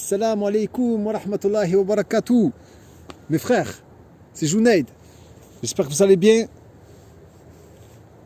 Salam alaikum wa rahmatullahi wa barakatuh. Mes frères, c'est Junaid. J'espère que vous allez bien.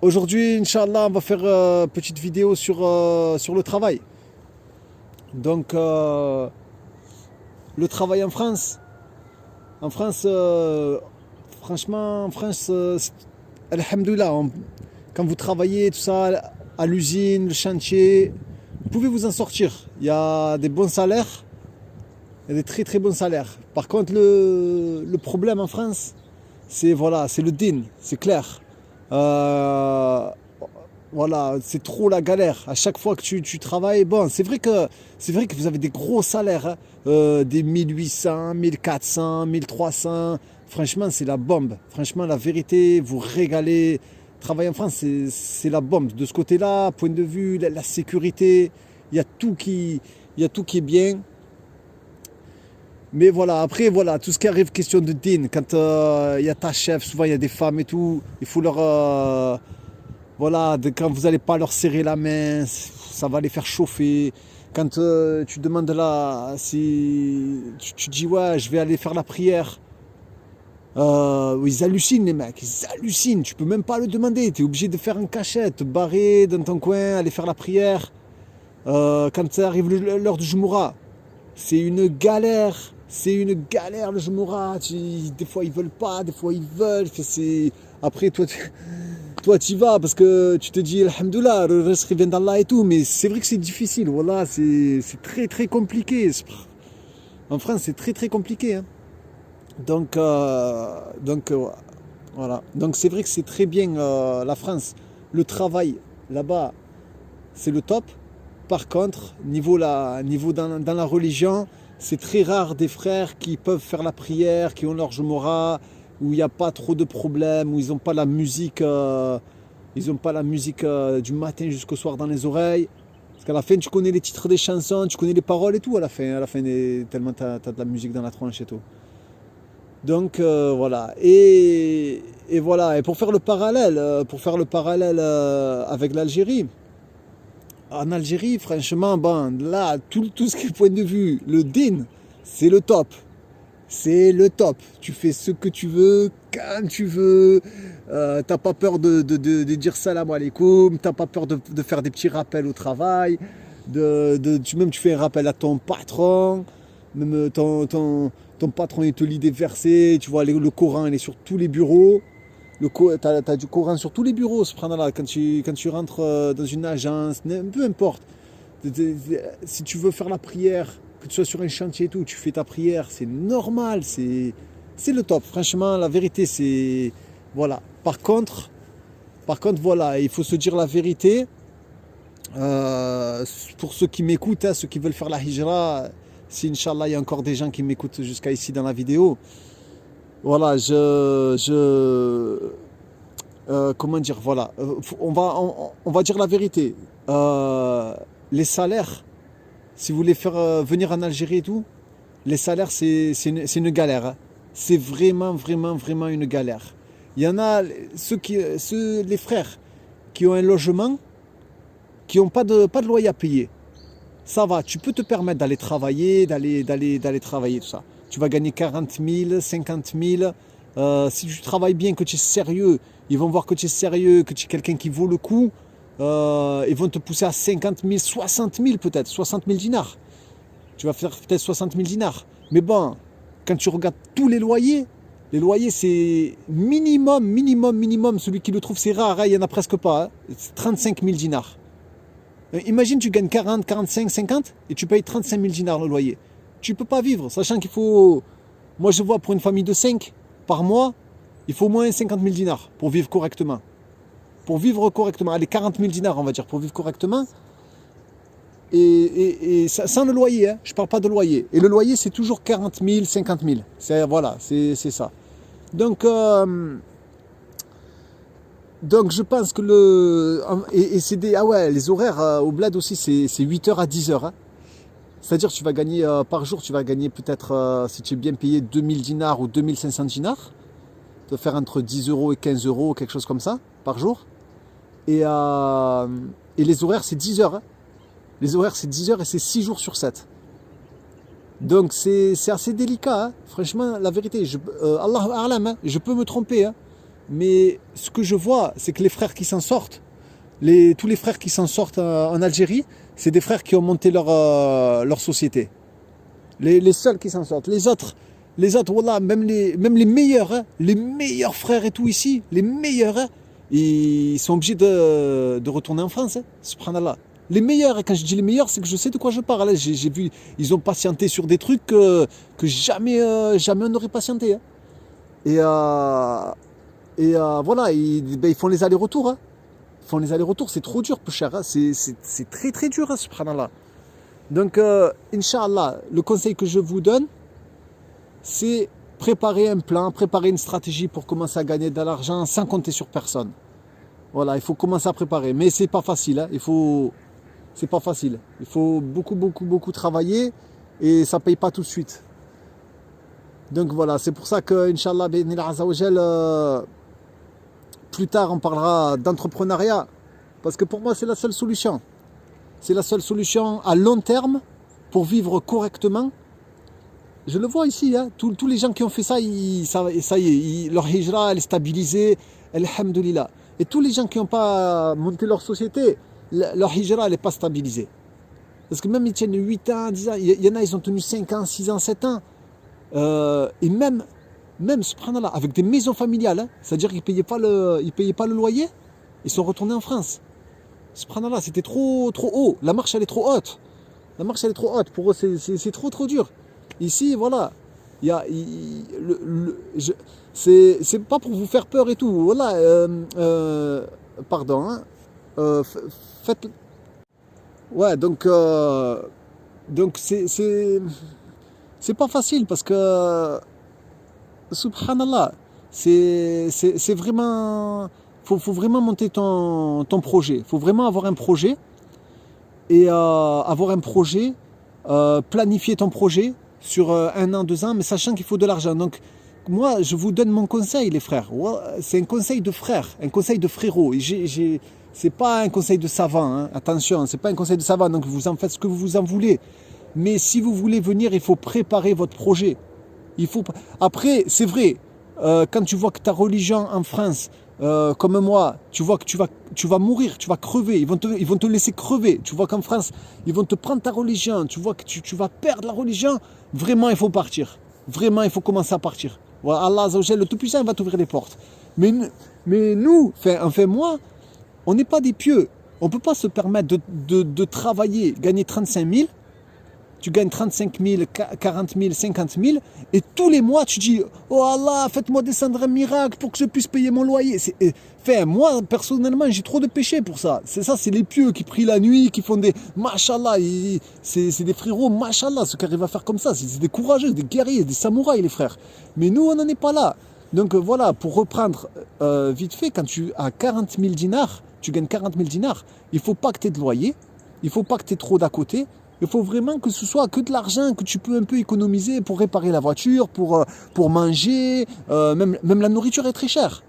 Aujourd'hui, Inch'Allah, on va faire une petite vidéo sur le travail. Donc, le travail en France. En France, franchement, en France, alhamdoulilah, quand vous travaillez, tout ça, à l'usine, le chantier, vous pouvez vous en sortir. Il y a des bons salaires, il y a des très très bons salaires. Par contre, le problème en France, c'est le din, c'est clair. Voilà, c'est trop la galère. À chaque fois que tu travailles, bon, c'est vrai que vous avez des gros salaires, hein, des 1800, 1400, 1300. Franchement, c'est la bombe. Franchement, la vérité, vous régalez. Travailler en France, c'est la bombe. De ce côté-là, point de vue, la sécurité, il y a tout qui est bien. Mais voilà, après, voilà, tout ce qui arrive, question de din, quand il y a ta chef, souvent il y a des femmes et tout, il faut leur... quand vous n'allez pas leur serrer la main, ça va les faire chauffer. Quand tu demandes là, si tu dis, ouais, je vais aller faire la prière, ils hallucinent les mecs, ils hallucinent, tu peux même pas le demander, tu es obligé de faire une cachette, te barrer dans ton coin, aller faire la prière. Quand ça arrive l'heure du Jumoura, c'est une galère le Jumoura, des fois ils veulent pas, des fois ils veulent, après toi tu y vas parce que tu te dis alhamdoulilah, le reste vient d'Allah et tout, mais c'est vrai que c'est difficile, voilà, c'est très très compliqué. En France c'est très très compliqué, hein. Donc voilà. Donc c'est vrai que c'est très bien la France. Le travail là-bas, c'est le top. Par contre, niveau dans la religion, c'est très rare des frères qui peuvent faire la prière, qui ont leur Jumora, où il n'y a pas trop de problèmes, où ils n'ont pas la musique, du matin jusqu'au soir dans les oreilles. Parce qu'à la fin, tu connais les titres des chansons, tu connais les paroles et tout à la fin tellement tu as de la musique dans la tronche et tout. Donc voilà, et voilà, et pour faire le parallèle avec l'Algérie, en Algérie, franchement, bon, là, tout ce qui est point de vue, le din, c'est le top. C'est le top. Tu fais ce que tu veux, quand tu veux. T'as pas peur de dire salam alaikum, t'as pas peur de faire des petits rappels au travail. Tu fais un rappel à ton patron. Même ton patron, il te lit des versets. Tu vois, le Coran, il est sur tous les bureaux. T'as du Coran sur tous les bureaux, subhanallah, quand tu rentres dans une agence, peu importe. Si tu veux faire la prière, que tu sois sur un chantier et tout, tu fais ta prière, c'est normal, c'est le top. Franchement, la vérité, c'est... Voilà. Par contre, voilà, il faut se dire la vérité. Pour ceux qui m'écoutent, hein, ceux qui veulent faire la hijra, si Inch'Allah, il y a encore des gens qui m'écoutent jusqu'à ici dans la vidéo, voilà, comment dire, voilà, on va dire la vérité. Les salaires, si vous voulez faire venir en Algérie et tout, les salaires, c'est une galère, hein. C'est vraiment une galère. Il y en a les frères qui ont un logement, qui n'ont pas de loyer à payer. Ça va, tu peux te permettre d'aller travailler, d'aller travailler, tout ça. Tu vas gagner 40 000, 50 000. Si tu travailles bien, que tu es sérieux, ils vont voir que tu es sérieux, que tu es quelqu'un qui vaut le coup. Ils vont te pousser à 50 000, 60 000 peut-être, 60 000 dinars. Tu vas faire peut-être 60 000 dinars. Mais bon, quand tu regardes tous les loyers c'est minimum. Celui qui le trouve, c'est rare, hein, il n'y en a presque pas. Hein. C'est 35 000 dinars. Imagine, tu gagnes 40, 45, 50 et tu payes 35 000 dinars le loyer. Tu ne peux pas vivre, sachant qu'il faut... Moi, je vois pour une famille de 5 par mois, il faut au moins 50 000 dinars pour vivre correctement. Allez, 40 000 dinars, on va dire, pour vivre correctement. Et ça, sans le loyer, hein, je ne parle pas de loyer. Et le loyer, c'est toujours 40 000, 50 000. Voilà, c'est ça. Donc je pense que les horaires au bled aussi, c'est 8h à 10h. Hein. C'est-à-dire tu vas gagner par jour, tu vas gagner peut-être, si tu es bien payé, 2000 dinars ou 2500 dinars. Tu vas faire entre 10 euros et 15 euros, quelque chose comme ça, par jour. Et les horaires, c'est 10 heures. Hein. Les horaires, c'est 10 heures et c'est 6 jours sur 7. Donc c'est assez délicat, hein. Franchement, la vérité, Allahu A'lam, hein, je peux me tromper, hein. Mais ce que je vois, c'est que les frères qui s'en sortent, tous les frères qui s'en sortent en Algérie, c'est des frères qui ont monté leur société. Les seuls qui s'en sortent. Les autres, wallah, même les meilleurs, hein, les meilleurs frères et tout ici, les meilleurs, hein, ils sont obligés de retourner en France, hein, subhanallah. Les meilleurs, et quand je dis les meilleurs, c'est que je sais de quoi je parle. Hein. J'ai vu, ils ont patienté sur des trucs que jamais on n'aurait patienté. Hein. Et voilà, ils font les allers-retours. Hein. Ils font les allers-retours, c'est trop dur, peu cher. Hein. C'est très très dur, hein, subhanallah. Donc, Inch'Allah, le conseil que je vous donne, c'est préparer un plan, préparer une stratégie pour commencer à gagner de l'argent sans compter sur personne. Voilà, il faut commencer à préparer. Mais c'est pas facile, hein. C'est pas facile. Il faut beaucoup travailler et ça paye pas tout de suite. Donc voilà, c'est pour ça que, Inch'Allah, plus tard on parlera d'entrepreneuriat. Parce que pour moi, c'est la seule solution. C'est la seule solution à long terme pour vivre correctement. Je le vois ici, hein, tous les gens qui ont fait ça, ça y est, leur hijra, elle est stabilisée, alhamdoulilah. Et tous les gens qui n'ont pas monté leur société, leur hijra, elle n'est pas stabilisée. Parce que même ils tiennent 8 ans, 10 ans, il y en a, ils ont tenu 5 ans, 6 ans, 7 ans. Et même, subhanallah, avec des maisons familiales, hein, c'est-à-dire qu'ils ne payaient pas le loyer, ils sont retournés en France. Subhanallah, c'était trop haut. La marche, elle est trop haute. La marche, elle est trop haute. Pour eux, c'est trop dur. Ici, voilà. C'est pas pour vous faire peur et tout. Voilà. Pardon. Hein. Faites. Ouais, donc c'est pas facile parce que subhanallah, c'est vraiment. Faut vraiment monter ton projet. Il faut vraiment avoir un projet et planifier ton projet sur 1 an, 2 ans, mais sachant qu'il faut de l'argent. Donc, moi, je vous donne mon conseil, les frères. C'est un conseil de frère, un conseil de frérot. C'est pas un conseil de savant, hein. Attention, c'est pas un conseil de savant, donc vous en faites ce que vous en voulez. Mais si vous voulez venir, il faut préparer votre projet. Après, c'est vrai, quand tu vois que ta religion en France, comme moi, tu vois que tu vas mourir, tu vas crever, ils vont te laisser crever. Tu vois qu'en France, ils vont te prendre ta religion, tu vois que tu vas perdre la religion. Vraiment, il faut partir. Vraiment, il faut commencer à partir. Voilà, Allah Azza wa Jalla, le Tout-Puissant, va t'ouvrir les portes. Mais nous, enfin moi, on n'est pas des pieux. On ne peut pas se permettre de travailler, gagner 35 000. Tu gagnes 35 000, 40 000, 50 000, et tous les mois, tu dis « Oh Allah, faites-moi descendre un miracle pour que je puisse payer mon loyer. » Moi, personnellement, j'ai trop de péchés pour ça. C'est ça, c'est les pieux qui prient la nuit, qui font des « Mashallah », c'est des frérots, Mashallah, ceux qui arrivent à faire comme ça. C'est des courageux, des guerriers, des samouraïs, les frères. Mais nous, on n'en est pas là. Donc voilà, pour reprendre vite fait, quand tu as 40 000 dinars, tu gagnes 40 000 dinars, il ne faut pas que tu aies de loyer, il ne faut pas que tu aies trop d'à côté. Il faut vraiment que ce soit que de l'argent que tu peux un peu économiser pour réparer la voiture, pour manger. Même la nourriture est très chère.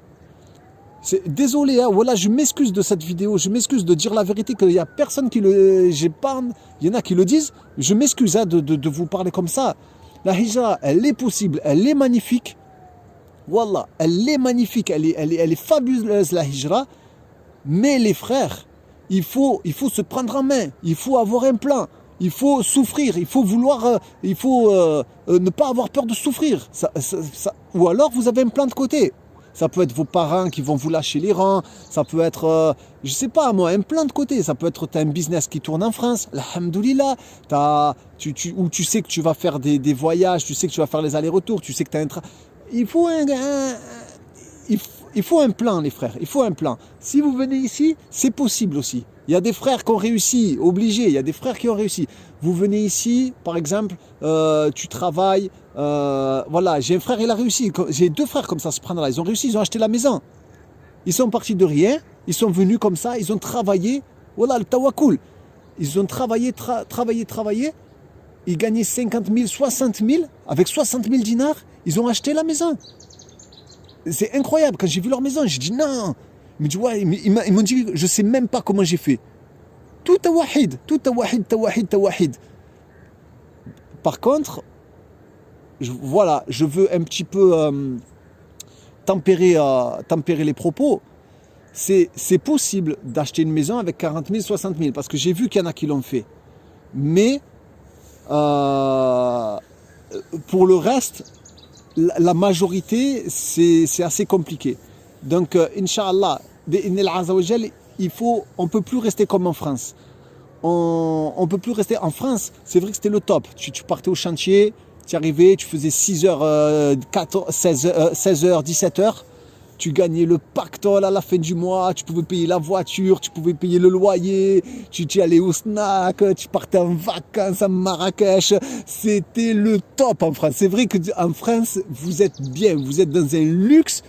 Désolé, hein, voilà, je m'excuse de cette vidéo. Je m'excuse de dire la vérité qu'il n'y a personne qui le... Il y en a qui le disent. Je m'excuse hein, de vous parler comme ça. La hijra, elle est possible. Elle est magnifique. Wallah, elle est magnifique. Elle est fabuleuse, la hijra. Mais les frères, il faut se prendre en main. Il faut avoir un plan. Il faut souffrir, il faut ne pas avoir peur de souffrir. Ou alors vous avez un plan de côté. Ça peut être vos parents qui vont vous lâcher les rangs. Ça peut être, je sais pas moi, un plan de côté. Ça peut être un business qui tourne en France. Alhamdoulilah. Où tu sais que tu vas faire des voyages, tu sais que tu vas faire les allers-retours, tu sais que tu as il faut un plan, les frères. Il faut un plan. Si vous venez ici, c'est possible aussi. Il y a des frères qui ont réussi, obligés. Il y a des frères qui ont réussi. Vous venez ici, par exemple, tu travailles. Voilà, j'ai un frère, il a réussi. J'ai 2 frères comme ça, subhanallah. Ils ont réussi, ils ont acheté la maison. Ils sont partis de rien. Ils sont venus comme ça. Ils ont travaillé. Voilà, le tawakkul. Ils ont travaillé. Ils gagnaient 50 000, 60 000. Avec 60 000 dinars, ils ont acheté la maison. C'est incroyable. Quand j'ai vu leur maison, j'ai dit non. Ils m'ont dit, ouais, ils m'ont dit, je sais même pas comment j'ai fait. Tout tawahid. Par contre, voilà, je veux un petit peu tempérer les propos. C'est possible d'acheter une maison avec 40 000, 60 000, parce que j'ai vu qu'il y en a qui l'ont fait. Mais pour le reste, la majorité, c'est assez compliqué. Donc, Inch'Allah, on ne peut plus rester comme en France. On ne peut plus rester en France. C'est vrai que c'était le top. Tu partais au chantier, tu arrivais, tu faisais 6 heures, 16 heures, 17 heures. Tu gagnais le pactole à la fin du mois, tu pouvais payer la voiture, tu pouvais payer le loyer, tu allais au snack, tu partais en vacances à Marrakech. C'était le top en France. C'est vrai qu'en France, vous êtes bien, vous êtes dans un luxe,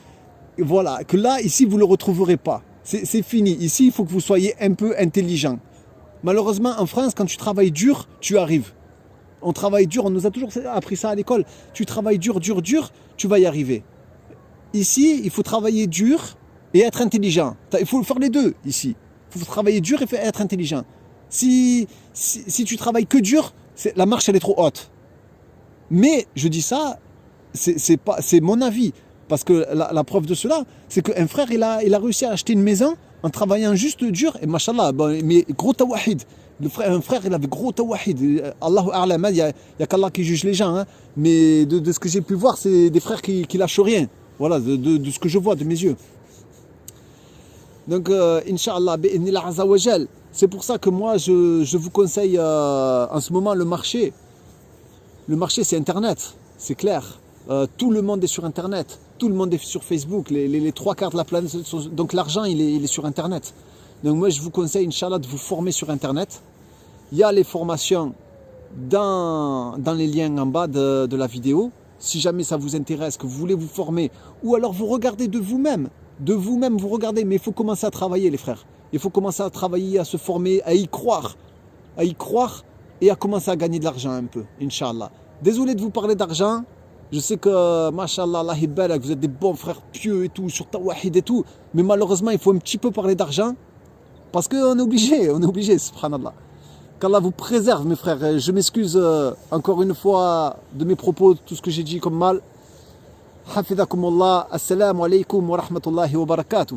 voilà, que là, ici, vous ne le retrouverez pas. C'est fini. Ici, il faut que vous soyez un peu intelligent. Malheureusement, en France, quand tu travailles dur, tu arrives. On travaille dur, on nous a toujours appris ça à l'école. Tu travailles dur, tu vas y arriver. Ici, il faut travailler dur et être intelligent. Il faut faire les deux ici. Il faut travailler dur et être intelligent. Si tu travailles que dur, la marche elle est trop haute. Mais je dis ça, c'est mon avis. Parce que la preuve de cela, c'est qu'un frère, il a réussi à acheter une maison en travaillant juste dur. Et machallah, mais gros tawahid. Un frère, il avait gros tawahid. Allahu a'lam, il n'y a qu'Allah qui juge les gens. Hein. Mais de ce que j'ai pu voir, c'est des frères qui lâchent rien. Voilà, de ce que je vois de mes yeux. Donc, Inch'Allah, c'est pour ça que moi, je vous conseille en ce moment le marché. Le marché, c'est Internet, c'est clair. Tout le monde est sur Internet. Tout le monde est sur Facebook. Les trois quarts de la planète. Donc, l'argent, il est sur Internet. Donc, moi, je vous conseille, Inch'Allah, de vous former sur Internet. Il y a les formations dans les liens en bas de la vidéo. Si jamais ça vous intéresse, que vous voulez vous former, ou alors vous regardez de vous-même, vous regardez, mais il faut commencer à travailler les frères. Il faut commencer à travailler, à se former, à y croire et à commencer à gagner de l'argent un peu, Inch'Allah. Désolé de vous parler d'argent, je sais que, mashallah, Allah hibalak, vous êtes des bons frères pieux et tout, sur Tawahid et tout, mais malheureusement il faut un petit peu parler d'argent, parce qu'on est obligé, subhanallah. Qu'Allah vous préserve mes frères. Je m'excuse encore une fois de mes propos, tout ce que j'ai dit comme mal. Hafidhakumullah. Assalamu alaikum wa rahmatullahi wa barakatuh.